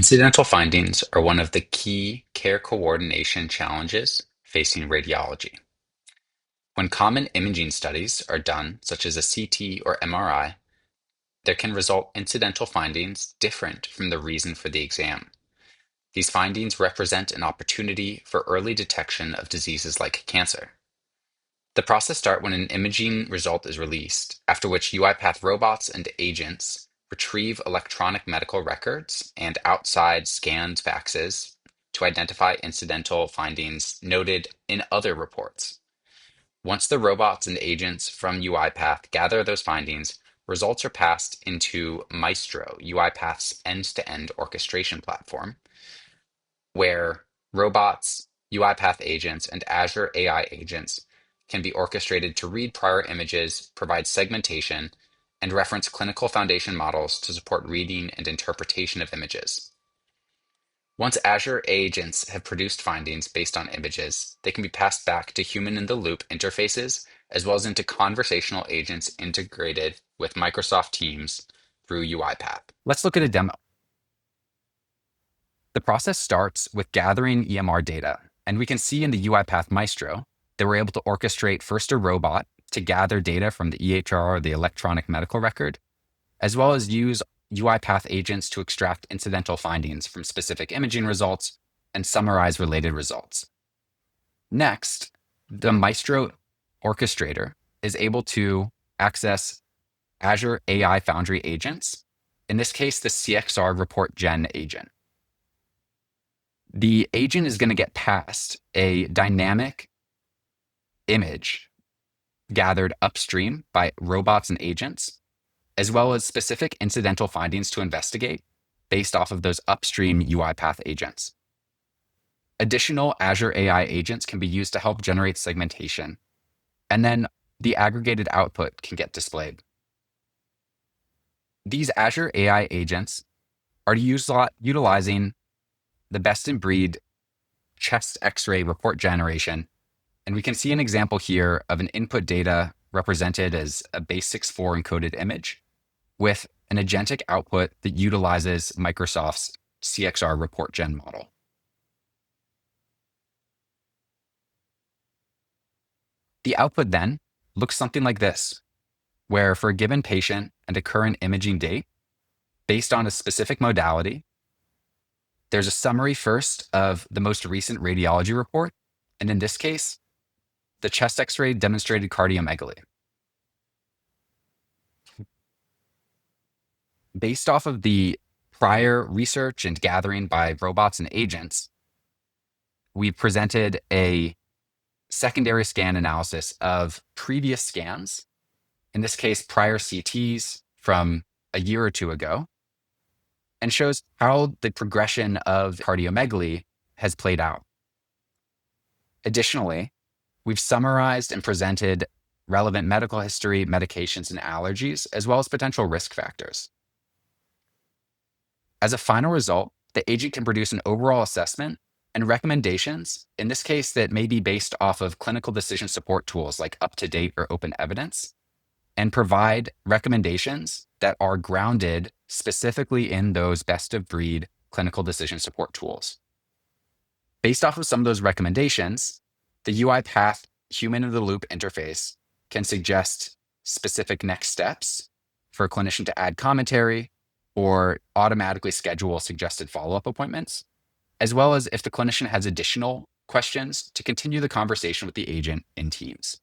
Incidental findings are one of the key care coordination challenges facing radiology. When common imaging studies are done, such as a CT or MRI, there can result incidental findings different from the reason for the exam. These findings represent an opportunity for early detection of diseases like cancer. The process starts when an imaging result is released, after which UiPath robots and agents retrieve electronic medical records and outside scanned faxes to identify incidental findings noted in other reports. Once the robots and agents from UiPath gather those findings, results are passed into Maestro, UiPath's end-to-end orchestration platform, where robots, UiPath agents, and Azure AI agents can be orchestrated to read prior images, provide segmentation, and reference clinical foundation models to support reading and interpretation of images. Once Azure agents have produced findings based on images, they can be passed back to human-in-the-loop interfaces, as well as into conversational agents integrated with Microsoft Teams through UiPath. Let's look at a demo. The process starts with gathering EMR data, and we can see in the UiPath Maestro that we're able to orchestrate first a robot to gather data from the EHR, or the electronic medical record, as well as use UiPath agents to extract incidental findings from specific imaging results and summarize related results. Next, the Maestro orchestrator is able to access Azure AI Foundry agents, in this case, the CXR report gen agent. The agent is going to get passed a dynamic image gathered upstream by robots and agents, as well as specific incidental findings to investigate based off of those upstream UiPath agents. Additional Azure AI agents can be used to help generate segmentation, and then the aggregated output can get displayed. These Azure AI agents are utilizing the best-in-breed chest X-ray report generation, and we can see an example here of an input data represented as a base64 encoded image with an agentic output that utilizes Microsoft's CXR report gen model. The output then looks something like this, where for a given patient and a current imaging date, based on a specific modality, there's a summary first of the most recent radiology report, and in this case, the chest X-ray demonstrated cardiomegaly. Based off of the prior research and gathering by robots and agents, we presented a secondary scan analysis of previous scans, in this case, prior CTs from a year or two ago, and shows how the progression of cardiomegaly has played out. Additionally, we've summarized and presented relevant medical history, medications, and allergies, as well as potential risk factors. As a final result, the agent can produce an overall assessment and recommendations, in this case, that may be based off of clinical decision support tools like UpToDate or Open Evidence, and provide recommendations that are grounded specifically in those best-of-breed clinical decision support tools. Based off of some of those recommendations, the UiPath human-in-the-loop interface can suggest specific next steps for a clinician to add commentary or automatically schedule suggested follow-up appointments, as well as if the clinician has additional questions to continue the conversation with the agent in Teams.